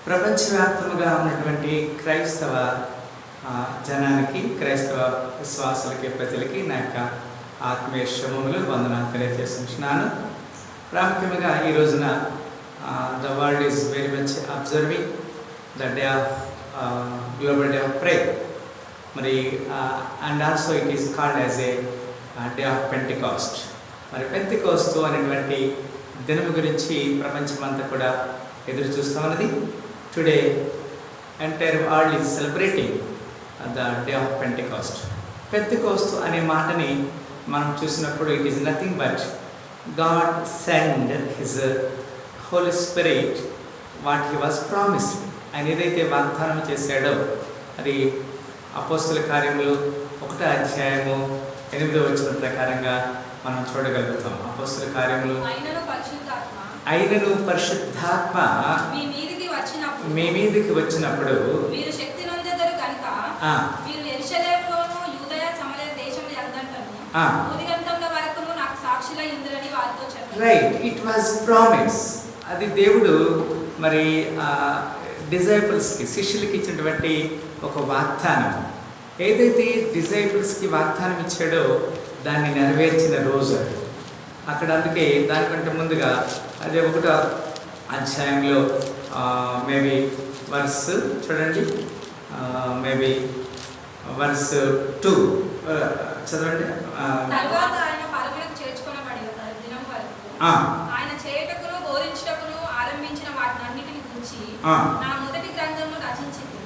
ప్రపంచవ్యాప్తంగా ఉన్నటువంటి క్రైస్తవ జనానికి, క్రైస్తవ విశ్వాసులకి, ప్రజలకి నా యొక్క ఆత్మీయ శుభములు, వందనాలు తెలియజేస్తున్నాను. ప్రాముఖ్యంగా ఈ రోజున the world is very much observing the day of global day of prayer. మరి and also it is called as a day of Pentecost. మరి పెంటికాస్ట్ అనేటువంటి దినము గురించి ప్రపంచమంతా కూడా ఎదురు చూస్తూ ఉన్నది. Today entire world is celebrating the day of Pentecost. Pentecost అనే మాటని మనం చూసినప్పుడు it is nothing but God send his holy spirit what he was promised. ఆయన ఏదైతే వాగ్దానం చేశాడో అది అపోస్తుల కార్యములు 1వ అధ్యాయము 8వ వచనం ప్రకారంగా మనం చూడగలుగుతాం. అపోస్తుల కార్యములు అయినను పరిశుద్ధాత్మ మీ మీదికి వచ్చినప్పుడు మీరు శక్తి నొందెదరు కనుక మీరు యెరూషలేములోను యూదయ సమరయ దేశముల యందంతను భూదిగంతముల వరకును నాకు సాక్షులై ఉందురని వారితో చెప్పారు. Right, it was promise. అది దేవుడు మరి డిసైపుల్స్కి, శిష్యులకి ఇచ్చినటువంటి ఒక వాగ్దానం. ఏదైతే డిసైపుల్స్కి వాగ్దానం ఇచ్చాడో దాన్ని నెరవేర్చిన రోజు అది. అక్కడ అందుకే దానికంటే ముందుగా అదే 1వ అధ్యాయంలో మేబీ వర్స్ చూడండి, మేబీ వర్స్ 2 చదవండి. తరువాత ఆయన పరములకు చేర్చుకొనబడిన దినం వరకు ఆయన చేయుటకును బోధించుటకును ఆరంభించిన వాటినన్నిటిని గురించి నా మొదటి గ్రంథమును రచించింది.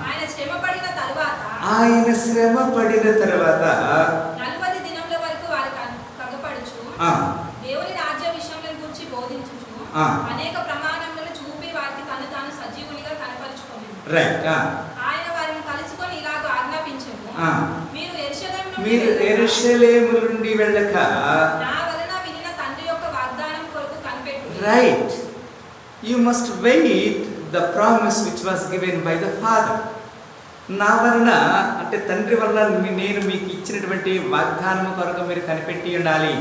ఆయన శ్రమ పడిన తరువాత 40 దినముల వరకు వారికి కగపడుచు దేవుని రాజ్య విషయముల గురించి బోధించుచు అనేక ప్రమాణములను చూపి వారికి తను తాను సజీవునిగా కనపరుచుకొనెను. ఆయన వారిని కలుసుకొని ఇలాగ ఆజ్ఞాపించెను, మీరు యెరూషలేము నుండి వెళ్ళక నా వలన వినిన తండ్రి యొక్క వాగ్దానం కొరకు కనిపెట్టుడి. Right, you must wait the promise which was given by the father. నా వలన అంటే తండ్రి వల్ల నేను మీకు ఇచ్చినటువంటి వాగ్దానం కొరకు మీరు కనిపెట్టి ఉండాలి.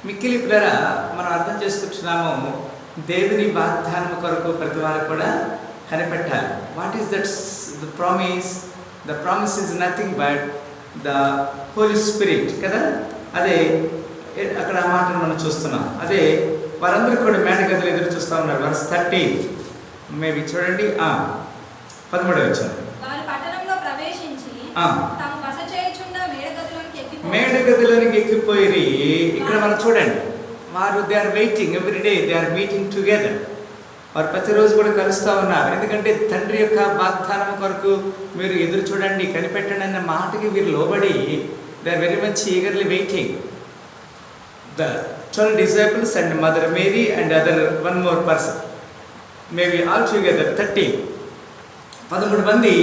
మిక్కిలి పిల్లరా, మనం అర్థం చేసుకుంటున్నాము, దేవుని వాగ్దానం కొరకు ప్రతి వారు కూడా కనిపెట్టాలి. What is that the promise? The promise is nothing but the holy spirit కదా. అదే అక్కడ ఆ మాటను మనం చూస్తున్నాం. అదే వారందరూ కూడా మేడగదిలో ఎదురు చూస్తూ ఉన్నారు. వర్స్ 30 మేబీ చూడండి, 13వ వచనం. మేడగదిలోనికి ఎక్కిపోయి ఇక్కడ మనం చూడండి, వారు they are waiting every day, they are meeting together. వారు ప్రతిరోజు కూడా కలుస్తూ ఉన్నారు. ఎందుకంటే తండ్రి యొక్క వాగ్దానం కొరకు మీరు ఎదురు చూడండి, కనిపెట్టండి అన్న మాటకి వీరు లోబడి they are very much eagerly waiting. The 12 disciples and Mother Mary and one more person, maybe all together 13 మంది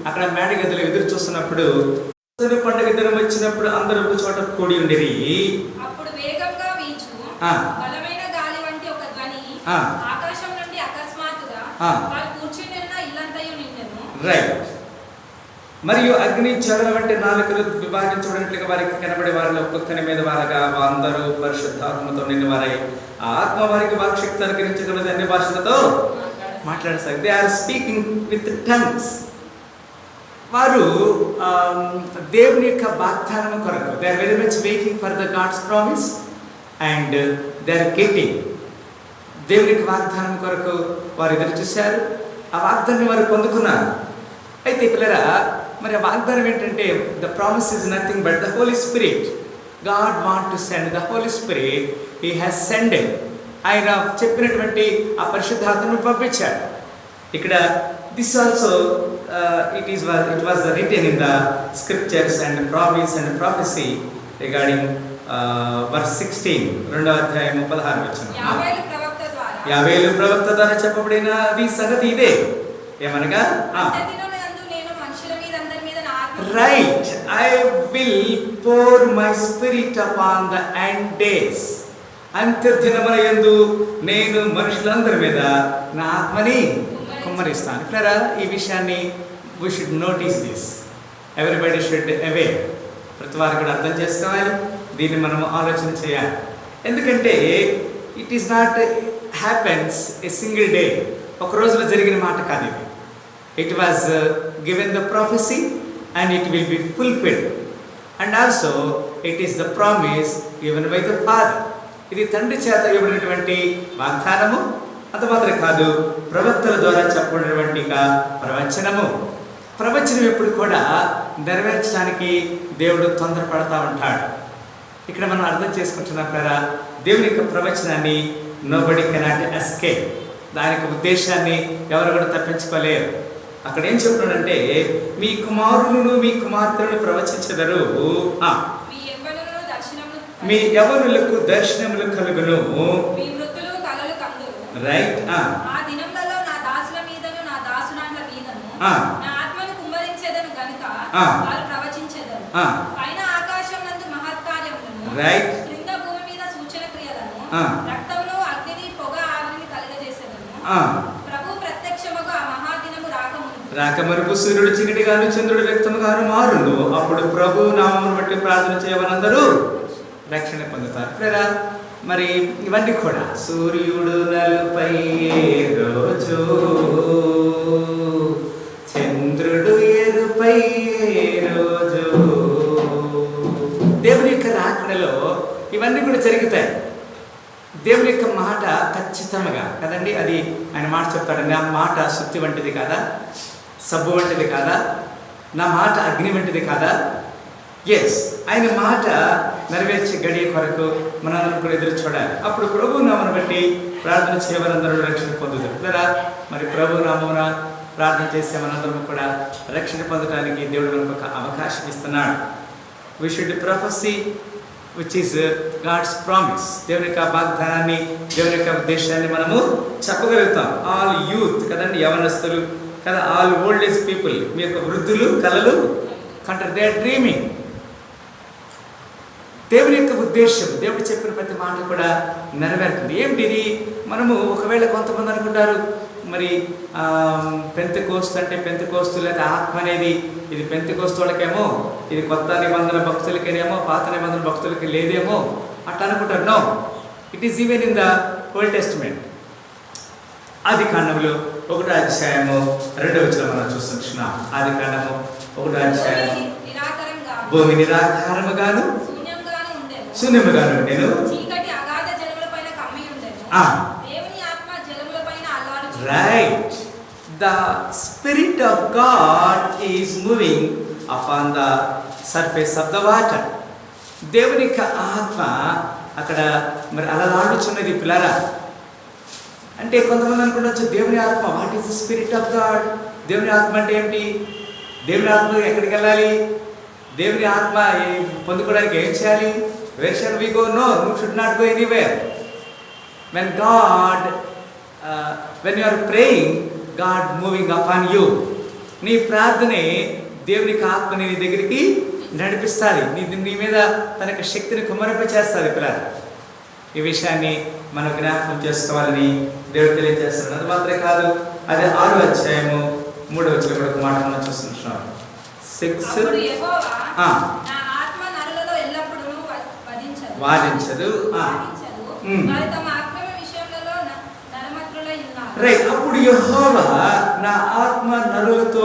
అక్కడ మేడగదిలో ఎదురు చూస్తున్నప్పుడు పండుగ దినం వచ్చినప్పుడు అందరూ ఒక చోట కూడి ఉండేది. అప్పుడు వేగంగా వీచు బలమైన గాలి వంటి ఒక ధ్వని ఆకాశం నుండి అకస్మాత్తుగా వారు కూర్చుని ఉన్న ఇల్లంతయు నిండెను. రైట్. మరియు అగ్ని జ్వాలల వంటి నాలుకలు విభాగించబడినట్లుగా వారికి కనబడే వారిలో ఒక్కొక్కరి మీద వారగా అందరూ పరిశుద్ధాత్మతో నిండిన వారై ఆ ఆత్మ వారికి వాక్శక్తి అనుగ్రహించగలదు, అన్ని భాషలతో మాట్లాడసాగి. They are speaking with tongues. వారు దేవుని యొక్క వాగ్దానం కొరకు they are very much waiting for the God's promise and they are getting. దేవుని యొక్క వాగ్దానం కొరకు వారు ఎదురు చూశారు. ఆ వాగ్దానాన్ని వారు పొందుకున్నారు. అయితే పిల్లరా, మరి ఆ వాగ్దానం ఏంటంటే the promise is nothing but the holy spirit. God want to send the holy spirit. He has sended. ఆయన చెప్పినటువంటి ఆ పరిశుద్ధాత్మను పంపించాడు. ఇక్కడ this also it was written in the scriptures and promise and prophecy regarding verse 16 2వ అధ్యాయం 16వ వచనం. యావేలు ప్రవక్త ద్వారా చెప్పబడిన ఈ సంగతి ఇదే, ఏమనగా right, I will pour my spirit upon the end days. అంత్యదినములందు నేను మనుషులందరి మీద నా ఆత్మని కుమ్మరిస్తాను. ఇట్లా ఈ విషయాన్ని we should notice this. Everybody should aware. ప్రతి వారు కూడా అర్థం చేసుకోవాలి, దీన్ని మనం ఆలోచన చేయాలి. ఎందుకంటే it is not happens a single day. ఒక రోజులో జరిగిన మాట కాదు ఇది. It was given the ప్రొఫెసీ and it will be fulfilled. And also it is the promise given by the father. ఇది తండ్రి చేత ఇవ్వబడినటువంటి వాగ్దానము. అంత మాత్రం కాదు, ప్రవక్తల ద్వారా చెప్పబడినటువంటి ప్రవచనము. ప్రవచనం ఎప్పుడు కూడా నెరవేర్చడానికి దేవుడు తొందరపడతా ఉంటాడు. ఇక్కడ మనం అర్థం చేసుకుంటున్నాం కదా, దేవుని యొక్క ప్రవచనాన్ని నోబడి కెనాట్ ఎస్కేప్. దానికి ఉద్దేశాన్ని ఎవరు కూడా తప్పించుకోలేరు. అక్కడ ఏం చెప్తున్నాడంటే, మీ కుమారులను మీ కుమార్తెలను ప్రవచించెదరు, మీ యవ్వనులకు దర్శనములు కలుగును, రైట్. రైట్. రాకమరుపు సూర్యుడు చీకటిగాను చంద్రుడు వ్యక్తముగాను మారును, అప్పుడు ప్రభు నామమును బట్టి ప్రార్థన చేయమనందరూ రక్షణ పొందుతారు. లేదా మరి ఇవన్నీ కూడా సూర్యుడు నలుపై రోజు, చంద్రుడు ఎరుపై రోజు, దేవుని యొక్క రాకడలో ఇవన్నీ కూడా జరుగుతాయి. దేవుని యొక్క మాట ఖచ్చితంగా కదండి, అది ఆయన మాట చెప్తాడు. నా మాట సుత్తి వంటిది కాదా, సబ్బు వంటిది కాదా, నా మాట అగ్ని వంటిది కాదా. ఎస్, ఆయన మాట నెరవేర్చే గడియ కొరకు మనందరం కూడా ఎదురు చూడాలి. అప్పుడు ప్రభు నామను బట్టి ప్రార్థన చేయమనందరూ రక్షణ పొందుతారు. లేదా మరి ప్రభు నామమున ప్రార్థన చేసే మనందరం కూడా రక్షణ పొందడానికి దేవుడు మనకు ఒక అవకాశం ఇస్తున్నాడు. We should prophecy which is God's promise. దేవుని యొక్క వాగ్దానాన్ని, దేవుని యొక్క ఉద్దేశాన్ని మనము చెప్పగలుగుతాం. ఆల్ యూత్ కదండి, యవనస్తులు కదా, ఆల్ ఓల్డ్ ఏజ్ పీపుల్, మీ యొక్క వృద్ధులు కలలు కంటారు. They are dreaming. దేవుని యొక్క ఉద్దేశం, దేవుడు చెప్పిన ప్రతి మాట కూడా నెరవేరుతుంది. ఏమిటిది? మనము ఒకవేళ కొంతమంది అనుకుంటారు మరి పెంతెకోస్తు అంటే పెంతెకోస్తు లేదా ఆత్మ అనేది ఇది పెంతెకోస్తు వాళ్ళకేమో, ఇది కొత్త నిబంధన భక్తులకేనేమో, పాత నిబంధన భక్తులకి లేదేమో అట్లా అనుకుంటారు. No, it is even in the Old Testament. ఆదికాండములో 1వ అధ్యాయము 2వ వచనం మనం చూస్తున్నాం. ఆదికాండము 1వ అధ్యాయము, భూమి నిరాకారముగాను శూన్యముగాను ఉండెను, right. The Spirit of God is moving upon the surface of the water. దేవుని యొక్క ఆత్మ అక్కడ మరి అలలాడుచున్నది పిల్లరా. అంటే కొంతమంది అనుకుంటూ దేవుని ఆత్మ, what is the spirit of God? దేవుని ఆత్మ అంటే ఏమిటి? దేవుని ఆత్మ ఎక్కడికి వెళ్ళాలి? దేవుని ఆత్మ పొందుకోవడానికి ఏం చేయాలి? Where shall we go? No, you should not go anywhere. When God when you are praying, God moving upon you. నీ ప్రార్థనే దేవుని ఆత్మని నీ దగ్గరికి నడిపిస్తుంది. నీ మీద తన యొక్క శక్తిని కుమ్మరింపచేస్తుంది పిల్లలు. ఈ విషయాన్ని మనం జ్ఞాపకం చేసుకోవాలని దేవుడు తెలియజేస్తున్నాడు. అది మాత్రమే కాదు, అదే 6వ అధ్యాయము 3వ వచనం కూడా ఒక మాట మనం చూస్తున్నాం. 6 వాదించదు. రైట్. అప్పుడు యెహోవా నా ఆత్మ నరులతో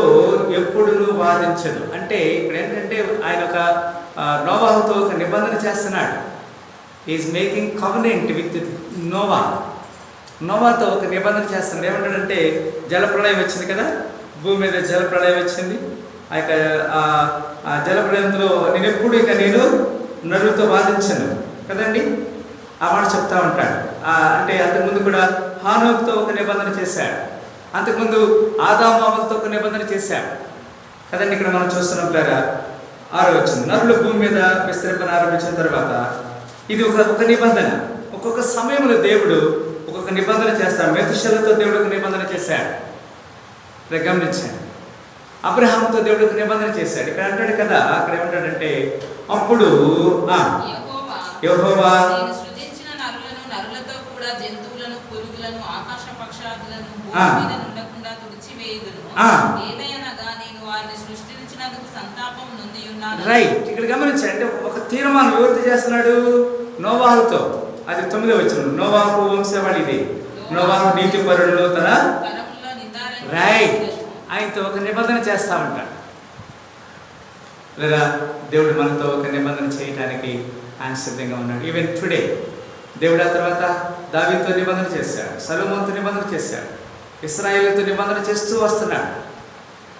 ఎప్పుడును వాదించదు. అంటే ఇక్కడ ఏంటంటే ఆయన ఒక నోవాహుతో ఒక నిబంధన చేస్తున్నాడు. ఈజ్ మేకింగ్ కవెనెంట్ విత్ నోవాతో ఒక నిబంధన చేస్తున్నాడు. ఏమంటాడంటే, జలప్రళయం వచ్చింది కదా, భూమి మీద జలప్రళయం వచ్చింది. ఆ యొక్క జలప్రళయంలో నేను నరులతో వాదించను కదండి, ఆ మాట చెప్తా ఉంటాడు. అంటే అంతకుముందు కూడా హానోకుతో ఒక నిబంధన చేశాడు, అంతకుముందు ఆదామావులతో ఒక నిబంధన చేశాడు కదండి. ఇక్కడ మనం చూస్తున్నాం పిల్లరా, 6వ వచనం, నరులు భూమి మీద విస్తరింపన ఆరంభించిన తర్వాత ఇది ఒక నిబంధన. ఒక్కొక్క సమయంలో దేవుడు ఒక్కొక్క నిబంధన చేస్తాడు. మెతుషెలతో దేవుడు ఒక నిబంధన చేశాడు, గమనించాడు. అబ్రహాముతో దేవుడు ఒక నిబంధన చేశాడు. ఇక్కడ అంటాడు కదా, అక్కడ ఏమంటాడంటే, అప్పుడు యెహోవా రైట్. ఇక్కడ గమనించండి, అంటే ఒక తీర్మానం ఎవరితో చేస్తున్నాడు? నోవాహుతో. అది 9వ వచనం. నోవాహు వంశావళి ఇది. నోవాహు నీతిపరుడు తన తరములో నిందారహితుడై రైట్ ఉండెను. ఆయనతో ఒక నిబంధన చేస్తా ఉంటాడు. లేదా దేవుడు మనతో ఒక నిబంధన చేయడానికి ఆయన సిద్ధంగా ఉన్నాడు. ఈవెన్ టుడే దేవుడు ఆ తర్వాత దావీదుతో నిబంధన చేశాడు, సొలొమోనుతో నిబంధన చేశాడు, ఇశ్రాయేలుతో నిబంధన చేస్తూ వస్తున్నాడు.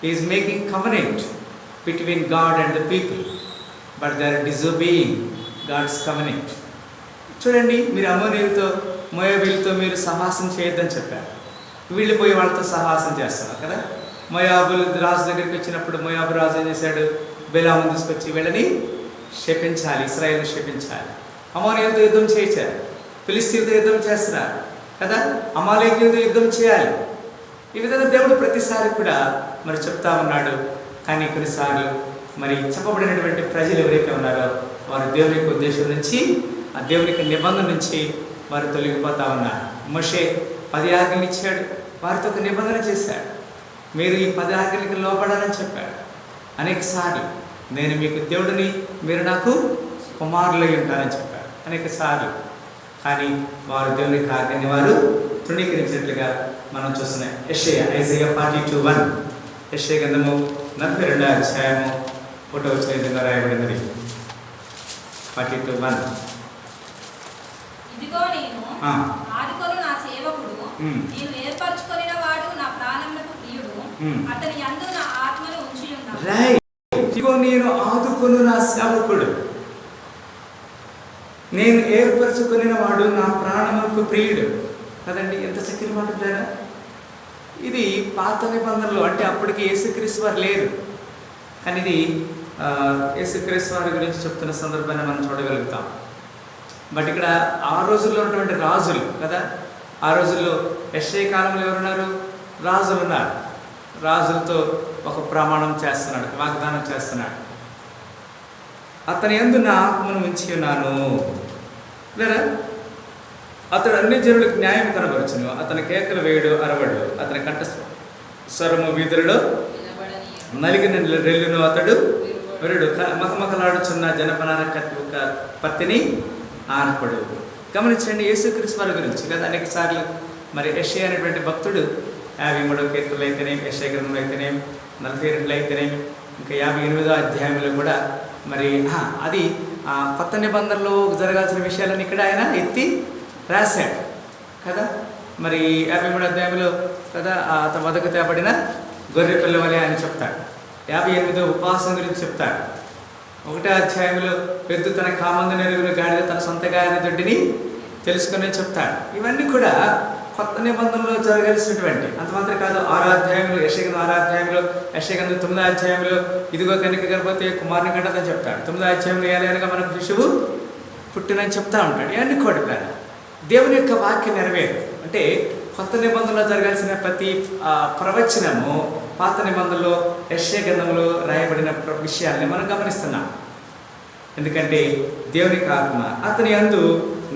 Is making covenant between God and the people, but they are disobeying God's covenant. చూడండి, మీరు అమోనీయులతో మోయాబీలతో మీరు సహవాసం చేయొద్దని చెప్పారు, వీళ్ళు పోయి వాళ్ళతో సహవాసం చేస్తున్నారు కదా. మోయాబులు రాజు దగ్గరికి వచ్చినప్పుడు మోయాబు రాజు ఏం చేశాడు, బెలామును తీసుకొచ్చి వీళ్ళని శపించాలి, ఇశ్రాయేలుని శపించాలి. అమోనీయులతో యుద్ధం చేయించారు, ఫిలిస్తీన్లతో యుద్ధం చేస్తున్నారు కదా, అమాలేకీయులతో యుద్ధం చేయాలి. ఈ విధంగా దేవుడు ప్రతిసారి కూడా మరి చెప్తా ఉన్నాడు. కానీ కొన్నిసార్లు మరి చెప్పబడినటువంటి ప్రజలు ఎవరైతే ఉన్నారో వారు దేవుని యొక్క ఉద్దేశం నుంచి, ఆ దేవుని యొక్క నిబంధన నుంచి వారు తొలగిపోతా ఉన్నారు. మోషే 10 ఆజ్ఞలు ఇచ్చాడు, వారితో ఒక నిబంధన చేశాడు, మీరు ఈ 10 ఆజ్ఞలకు లోబడాలని చెప్పాడు. అనేక సార్లు నేను మీకు దేవుడిని, మీరు నాకు కుమారులై ఉంటారని చెప్పాడు అనేక సార్లు. కానీ వారు దేవుని యొక్క ఆజ్ఞని వారు తృణీకరించినట్లుగా మనం చూస్తున్నాం. ఐజాయా 42:1, యెషయా గ్రంథము 42వ అధ్యాయము 1వ వచనం విధంగా రాయబడినది. 42:1. ఇదిగో నేను ఆదుకొను నా సేవకుడు, నేను ఏర్పరచుకొనిన వాడు, నా ప్రాణమునకు ప్రియుడు, అతని యందు నా ఆత్మను ఉంచి ఉన్నాను. రైట్. ఇదిగో నేను ఆదుకొను నా సేవకుడు, నేను ఏర్పరచుకొనిన వాడు, నా ప్రాణమునకు ప్రియుడు. కదండి, ఎంత చక్కని మాట ప్రేరా. ఇది పాత నిబంధనలు, అంటే అప్పటికి యేసుక్రీస్తు వారు లేరు, కానీ ఇది యేసుక్రీస్తు వారి గురించి చెప్తున్న సందర్భాన్ని మనం చూడగలుగుతాం. బట్ ఇక్కడ ఆ రోజుల్లో ఉన్నటువంటి రాజులు కదా, ఆ రోజుల్లో యెషయా కాలంలో ఎవరున్నారు, రాజులు ఉన్నారు. రాజులతో ఒక ప్రమాణం చేస్తున్నాడు, వాగ్దానం చేస్తున్నాడు. అతని యందు నా ఆత్మను ఉంచి ఉన్నాను లేదా, అతడు అన్ని జనులకు న్యాయం కనబరచును, అతని కేకలు వేయడు అరవడు, అతని కంఠ స్వరము వీధులలో నలిగిన రెల్లును అతడు విరుడు, మకమకలాడుచున్న జనపనార పత్తిని ఆర్పడు. గమనించండి, యేసుక్రీస్తు వారి గురించి కదా అనేక సార్లు మరి యెషయా అనేటువంటి భక్తుడు 53వ కీర్తనలు అయితేనేం, యెషయా గ్రంథంలో అయితేనేం, 42 అయితేనేం, ఇంకా 58వ అధ్యాయంలో కూడా మరి అది కొత్త నిబంధనలో జరగాల్సిన విషయాలను ఇక్కడ ఆయన ఎత్తి రాశాడు కదా. మరి 53వ అధ్యాయంలో కదా అతను వదకు తేబడిన గొర్రె పిల్ల వలె అని చెప్తాడు. 58వ ఉపవాసం గురించి చెప్తాడు. 1వ అధ్యాయంలో పెద్ద తన కామందు నెరుగున గాడిద తన సొంత గాడిద దొడ్డిని తెలుసుకుని చెప్తాడు. ఇవన్నీ కూడా కొత్త నిబంధనలో జరగాల్సినటువంటి, అంత మాత్రం కాదు. 6వ అధ్యాయంలో యెషయా 6వ అధ్యాయంలో, యెషయా 9వ అధ్యాయంలో ఇదిగో కన్యక గర్భవతి కుమారుని కంటదని చెప్తాడు. 9వ అధ్యాయంలో ఏలైనగా మనకు శిశువు పుట్టినని చెప్తా ఉంటాడు. ఇవన్నీ కూడా దేవుని యొక్క వాక్యం నెరవేరు. అంటే కొత్త నిబంధనలో జరగాల్సిన ప్రతి ప్రవచనము పాత నిబంధనలో యెషయా గ్రంథంలో రాయబడిన విషయాల్ని మనం గమనిస్తున్నాం. ఎందుకంటే దేవుని ఆత్మ, అతని యందు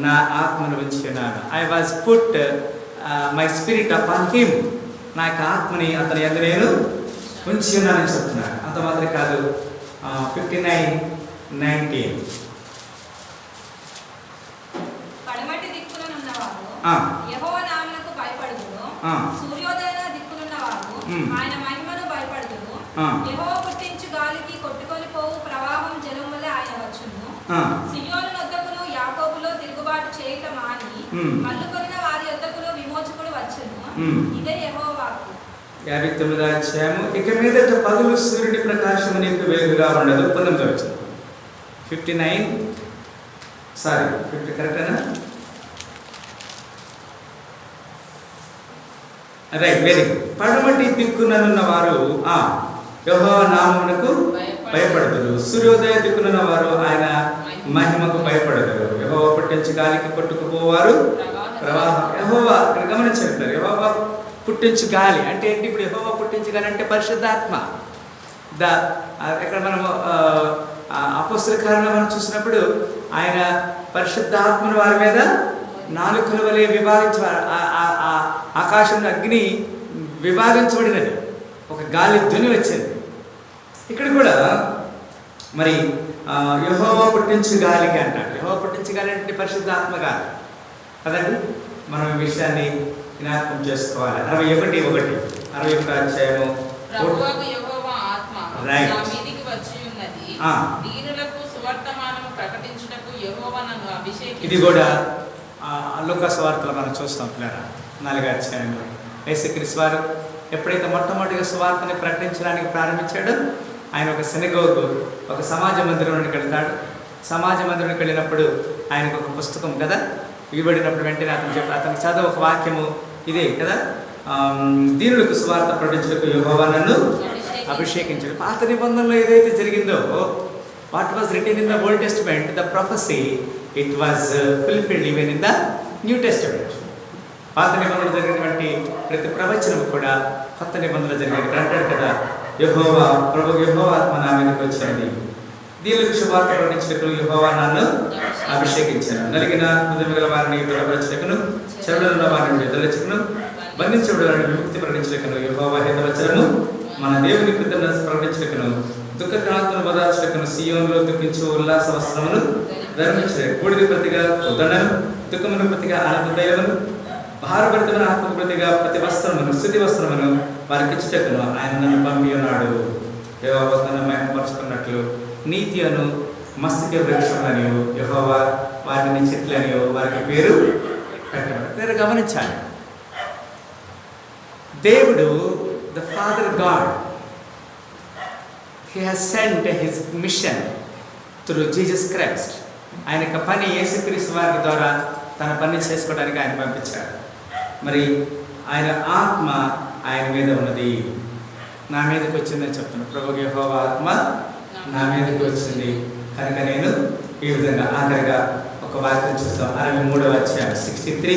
నా ఆత్మను ఉంచి ఉన్నాను. I was put my spirit upon him, నా యొక్క ఆత్మని అతని యందు నేను ఉంచి ఉన్నానని చెప్తున్నాను. అంత మాత్రం కాదు. 59:19 పడమటి దిక్కులనున్నవాడు యెహోవా నామమునకు భయపడుదురు, సూర్యోదయ దిక్కులున్నవాడు ఆయన మహిమను భయపడుదురు. యెహోవా పుట్టించు గాలికి కొట్టుకొని పోవు ప్రవాహం జలం వలె ఆయన వచ్చును. సియోను నొద్దకును యాకోబులో తిరుగుబాటు చేయటం మాని మల్లుకొనిన వారి యొద్దకును విమోచకుడు వచ్చును. ఇదే యెహోవా వాక్కు. 59వ అధ్యాయము. ఇక మీదట పగలు సూర్యుడి ప్రకాశము నీకు వెలుగుగా ఉండదు. 19వ వచనం. 50 కరెక్టేనా? Right, very good. పడమటి దిక్కుననున్న వారు యెహోవా నామమునకు భయపడదురు, సూర్యోదయ దిక్కునున్న వారు ఆయన మహిమకు భయపడదురు. యెహోవా పుట్టించు గాలికి కొట్టుకుపోవారు ప్రవాహం. యెహోవా ఇక్కడ గమనించారు, యెహోవా పుట్టించు గాలి అంటే ఏంటి? ఇప్పుడు యెహోవా పుట్టించు గాలి అంటే పరిశుద్ధాత్మ. ఇక్కడ మనము అపోస్తల కార్యంలో మనం చూసినప్పుడు ఆయన పరిశుద్ధాత్మను వారి మీద 4 కొలుల వలె విభాగించారు. ఆకాశంలో అగ్ని విభాగించబడినది, ఒక గాలి ధ్వని వచ్చింది. ఇక్కడ కూడా మరి యెహోవా పుట్టించు గాలికి అంటాడు. యెహోవా పుట్టించు గాలి అంటే పరిశుద్ధాత్మ గాలి కదండి. మనం ఈ విషయాన్ని జ్ఞాపకం చేసుకోవాలి. 61 అధ్యాయము. ప్రభువగు యెహోవా ఆత్మ Right. నా మీదికి వచ్చి ఉన్నది. దీనులకు సువర్తమానము ప్రకటించుటకు యెహోవా నన్ను అభిషేకించాడు. ఇది కూడా లూకాసు వార్తలో మనం చూస్తాం పిల్లరా, 4వ అధ్యాయంలో యేసుక్రీస్తు వారు ఎప్పుడైతే మొట్టమొదటిగా సువార్తని ప్రకటించడానికి ప్రారంభించాడో, ఆయన ఒక సినగోగు, ఒక సమాజ మందిరానికి వెళ్తాడు. సమాజ మందిరానికి వెళ్ళినప్పుడు ఆయనకు ఒక పుస్తకం కదా ఇవ్వబడినప్పుడు వెంటనే అతనికి చదువు ఒక వాక్యము ఇదే కదా, దీనులకు సువార్త ప్రకటించుటకు యెహోవా నన్ను అభిషేకించాడు. పాత నిబంధనలో ఏదైతే జరిగిందో, what was return in the Old testament, the ప్రొఫెసీ, it was fulfilled even in the new testament. పాత నిబంధనలు జరిగినటువంటి ప్రతి ప్రవచనం కూడా కొత్త నిబంధనలు జరిగేది. ఇక్కడ అంటాడు కదా, యెహోవా ఆత్మ నా మీదకి వచ్చింది, దీనులకు శుభవార్త ప్రకటించుటకు యెహోవా నన్ను అభిషేకించాను, నలిగిన హృదయం గల వారిని బలపరచుటకును, చెరలో వారిని విడుదలచుటకును, బంధించబడిన వారిని విముక్తి ప్రకటించుటకును, యెహోవా హితవచనము మన దేవుని కృతజ్ఞత ప్రకటించుటకును, దుఃఖ క్రాంతులను బదార్చుటకును, సియోనులో దుఃఖించు ఉల్లాస వస్త్రమును ధర్మించే, బూడిద ప్రతిగా ఉదండను, దుఃఖమును ప్రతిగా ఆనంద తైలమును, భారభరితమైన ఆత్మకు ప్రతిగా ప్రతి వస్త్రమును, స్థుతి వస్త్రమును వారికి ఇచ్చుటకును ఆయన నన్ను పంపి ఉన్నాడు. యెహోవా తనను మహిమపరుచుకున్నట్లు నీతి అను మస్తకి వృక్షములనియు యెహోవా వారిని చెట్లనియు వారికి పేరు పెట్టబడి. మీరు గమనించాలి, దేవుడు the father God, he has sent his mission through Jesus Christ. ఆయన యొక్క పని యేసుక్రీస్తు వారి ద్వారా తన పని చేసుకోవడానికి ఆయన పంపించాడు. మరి ఆయన ఆత్మ ఆయన మీద ఉన్నది, నా మీదకి వచ్చిందని చెప్తున్నాను. ప్రభువు యెహోవా ఆత్మ నా మీదకి వచ్చింది కనుక నేను ఈ విధంగా. ఆఖరిగా ఒక వాక్యం చూస్తాం, 63వ అధ్యాయం 63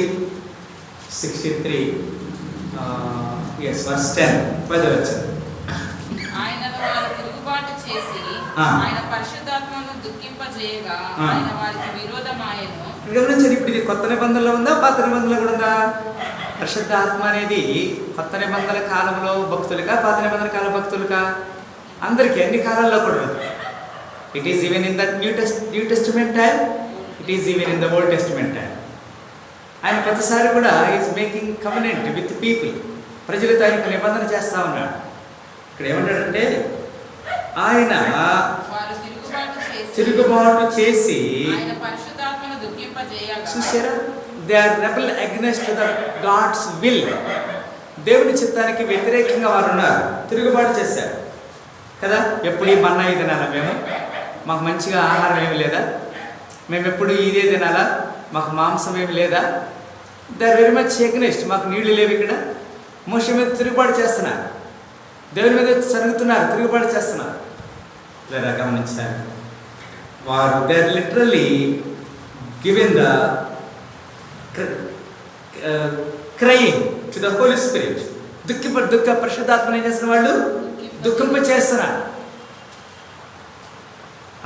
verse 10, 10వ వచనం. ఆయనను వారు తిరుగుబాటు చేసి ఆయన పరిశుద్ధాత్మను దుఃఖింపజేయగా ఆయన వారికి విరోధమాయెను. గమనించండి, ఇప్పుడు ఇది కొత్త నిబంధనలో ఉందా, పాత నిబంధనలో కూడా ఉందా? పరిశుద్ధాత్మ అనేది కొత్త నిబంధనల కాలంలో భక్తులుగా, పాత నిబంధనల కాల భక్తులుగా, అందరికీ అన్ని కాలాల్లో కూడా ఉంది. It is even in the new testament time, it is even in the Old testament time. ఆయన ప్రతిసారి కూడా is making covenant with people, ప్రజలతో ఆయన నిబంధన చేస్తా ఉన్నాడు. ఇక్కడ ఏమంటాడంటే, ఆయన తిరుగుబాటు చేసి చూసారా, they are rebel against the God's will. దేవుని చిత్తానికి వ్యతిరేకంగా వారు ఉన్నారు, తిరుగుబాటు చేశారు కదా. ఎప్పుడు ఈ మన్నా ఇది తినాలా, మాకు మంచిగా ఆహారం ఏమి లేదా, మేము ఎప్పుడు ఇదే తినాలా, మాకు మాంసం ఏమి లేదా. They are very much against, మాకు నీళ్లు లేవు. ఇక్కడ మోషే మీద తిరుగుబాటు చేస్తున్నారు, దేవుని మీద సరుగుతున్నారు, తిరుగుబాటు చేస్తున్నారు. లేదా గమనించాలి, వారు they are literally given the crying to the holy spirit. దుఃఖ పరిశుద్ధాత్మను ఏం చేస్తున్న వాళ్ళు దుఃఖింప చేస్తున్నారు.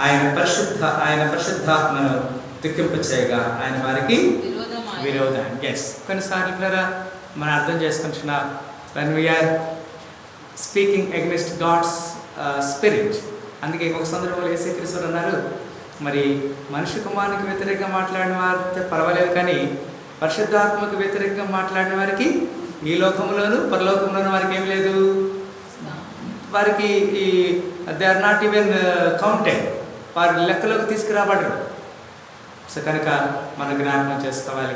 ఆయన పరిశుద్ధాత్మను దుఃఖింప చేయగా ఆయన వారికి విరోధం. ఎస్, కొన్నిసార్లు మనం అర్థం చేసుకుంటున్నా, when we are speaking against God's spirit. అందుకే ఒక సందర్భంలో యేసుక్రీస్తు అన్నారు, మరి మనిషి కుమారునికి వ్యతిరేకంగా మాట్లాడిన వారితో పర్వాలేదు, కానీ పరిశుద్ధాత్మకు వ్యతిరేకంగా మాట్లాడిన వారికి ఈ లోకంలోను పరలోకంలోను వారికి ఏం లేదు, వారికి ఈ they are not even counted, వారి లెక్కలోకి తీసుకురాబడరు. సో కనుక మనం జ్ఞాపకం చేసుకోవాలి.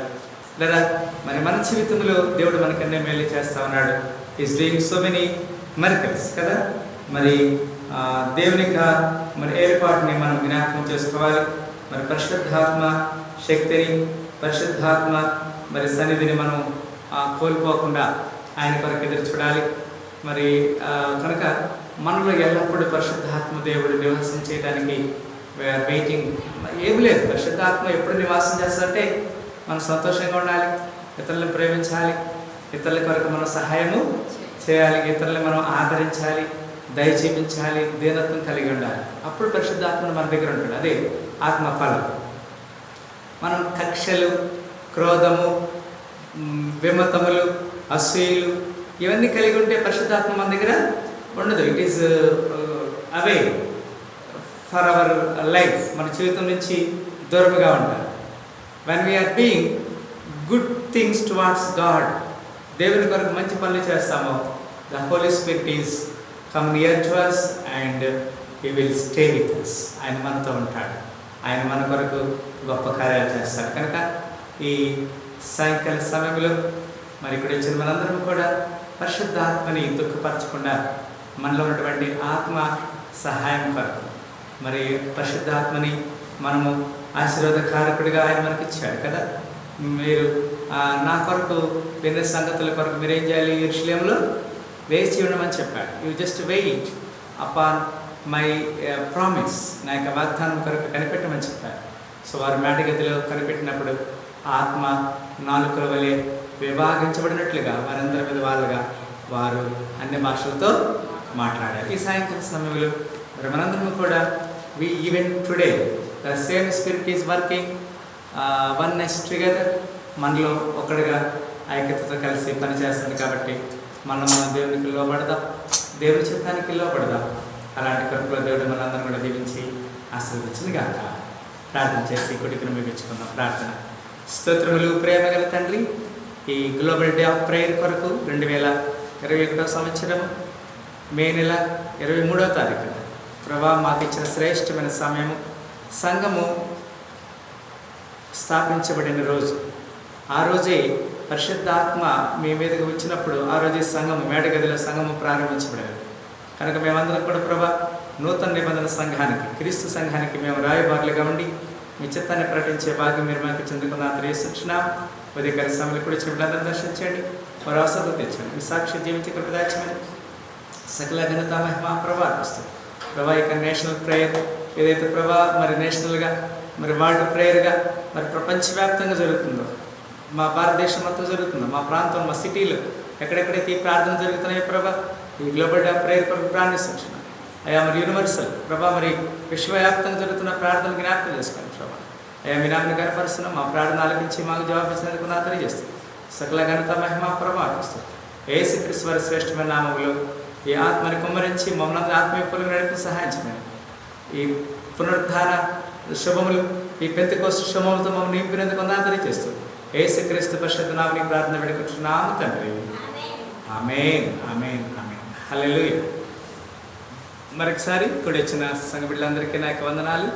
లేదా మరి మన జీవితంలో దేవుడు మనకన్నీ మేలు చేస్తూ ఉన్నాడు. Is doing so many miracles కదా. మరి దేవుని యొక్క మరి ఏర్పాటుని మనం జ్ఞాపకం చేసుకోవాలి. మరి పరిశుద్ధాత్మ శక్తిని, పరిశుద్ధాత్మ మరి సన్నిధిని మనం కోల్పోకుండా ఆయన కొరకు ఎదురు చూడాలి. మరి కనుక మనలో ఎల్లప్పుడూ పరిశుద్ధాత్మ దేవుడు నివాసం చేయడానికి వీఆర్ వెయిటింగ్. ఏమి లేదు, పరిశుద్ధాత్మ ఎప్పుడు నివాసం చేస్తారంటే మనం సంతోషంగా ఉండాలి, ఇతరులను ప్రేమించాలి, ఇతరుల కొరకు మనం సహాయము చేయాలి, ఇతరులను మనం ఆదరించాలి, దయ చూపించాలి, దీనత్వం కలిగి ఉండాలి. అప్పుడు పరిశుద్ధాత్మ మన దగ్గర ఉంటాడు. అదే ఆత్మఫలం. మనం కక్షలు, క్రోధము, విమతములు, అసూయలు ఇవన్నీ కలిగి ఉంటే పరిశుద్ధాత్మ మన దగ్గర ఉండదు. It is away for our life. మన జీవితం నుంచి దూరంగా ఉంటారు. When we are being good things towards God, దేవుని కొరకు మంచి పనులు చేస్తామో, the holy spirit is come near to us and he will stay with us. ఆయన మనతో ఉంటాడు, ఆయన మన కొరకు గొప్ప కార్యాలు చేస్తాడు. కనుక ఈ సాయంకాల సమయంలో మరి ఇక్కడ వచ్చిన మనందరం కూడా పరిశుద్ధాత్మని దుఃఖపరచకుండా మనలో ఉన్నటువంటి ఆత్మ సహాయం కొరకు మరి పరిశుద్ధాత్మని మనము ఆశీర్వాదకారకుడిగా ఆయన మనకి ఇచ్చాడు కదా. మీరు నా కొరకు విన్న సంగతుల కొరకు మీరేం చేయాలి, యెరూషలేములో వేచి ఉండమని చెప్పాడు. You just wait upon my promise, నా యొక్క వాగ్దానం కొరకు కనిపెట్టమని చెప్పారు. సో వారు మేడగదిలో కనిపెట్టినప్పుడు ఆత్మ నాలుకల వలె విభాగించబడినట్లుగా వారందరి మీద వాళ్ళుగా వారు అన్ని భాషలతో మాట్లాడారు. ఈ సాయంకాల సమయంలో మరి మనందరం కూడా even today the same spirit is working oneness together. మనలో ఒకటిగా ఐక్యతతో కలిసి పనిచేస్తుంది కాబట్టి మనం దేవునికి లోపడదాం, దేవుని చిత్తానికి లోపడదాం. అలాంటి కృపలో దేవుడు మనందరం కూడా దీవించి ఆశీర్వదించింది గాక. ప్రార్థన చేసి కొడుకును ముగించుకుందాం. ప్రార్థన. స్తోత్రములు ప్రేమ గల తండ్రి, ఈ గ్లోబల్ డే ఆఫ్ ప్రేయర్ కొరకు 2021 సంవత్సరం మే నెల 23వ తారీఖు ప్రభా మాకు ఇచ్చిన శ్రేష్టమైన సమయము, సంఘము స్థాపించబడిన రోజు. ఆ రోజే పరిశుద్ధాత్మ మీ మీదకి వచ్చినప్పుడు ఆ రోజే సంఘము మేడగదిలో సంఘము ప్రారంభించబడినది. కనుక మేమందరం కూడా ప్రభా నూతన నిబంధన సంఘానికి, క్రీస్తు సంఘానికి మేము రాయబారులుగా ఉండి మీ చిత్తాన్ని ప్రకటించే భాగ్యం మీరు మాకు చెందుకున్న ఆశ్రయించున్నాం. ఉదయకాల సమయంలో కూడా చిన్నపిల్లలందరూ దర్శించండి, వారు అవసరం తెచ్చండి. మీ సాక్షి జీవించి కృపదాచమని సకల ఘనత మహిమ ప్రభా వస్తుంది. ప్రభా ఇక నేషనల్ ప్రేయర్ ఏదైతే ప్రభా మరి నేషనల్గా మరి వరల్డ్ ప్రేయర్గా మరి ప్రపంచవ్యాప్తంగా జరుగుతుందో, మా భారతదేశం మొత్తం జరుగుతుందో, మా ప్రాంతం మా సిటీలో ఎక్కడెక్కడైతే ఈ ప్రార్థన జరుగుతున్నాయో ప్రభా ఈ గ్లోబల్ డే ప్రేయర్ కొరకు ప్రార్థిస్తున్నాం అయ్యా. మరి యూనివర్సల్ ప్రభా మరి విశ్వవ్యాప్తంగా జరుగుతున్న ప్రార్థనలు జ్ఞాపకం చేసుకోండి ప్రభా. అయ్యా మీ నామని కనపరుస్తున్నాం, మా ప్రార్థన ఆలకించి మాకు జవాబు ఇచ్చినందుకు నా తెలియజేస్తుంది. సకల ఘనత మహిమ ప్రభా వస్తుంది. యేసుక్రీస్తు వారి శ్రేష్టమైన నామములో ఈ ఆత్మని కుమ్మరించి మమ్మల్ని ఆత్మీయ పొలుగు నడిపి సహాయం చేయండి. ఈ పునరుద్ధాన శుభములు, ఈ పెంతెకోస్తు శుభములతో మమ్మల్ని నింపినందుకు నా తెలియజేస్తూ యేసుక్రీస్తు పరిశుద్ధ నామమున ప్రార్థన వేడుకుంటున్నాము తండ్రి. ఆమేన్, ఆమేన్, ఆమేన్. హల్లెలూయా. మరొకసారి ఇక్కడ వచ్చిన సంఘ బిడ్డలందరికీ నా యొక్క వందనాలు.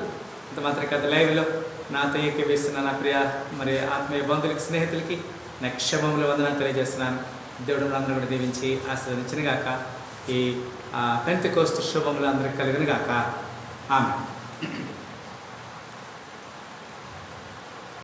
ఇంత మాత్రం కథ లైవ్లో నాతో ఏకీవేస్తున్న నా ప్రియ మరి ఆత్మీయ బంధువులకి, స్నేహితులకి నా క్షమములు వందనాలు తెలియజేస్తున్నాను. దేవుడు మనందరూ కూడా దీవించి ఆశీర్వదించిన గాక. ఈ పెంతెకోస్తు శుభములు అందరికీ కలిగిన గాక. ఆమేన్.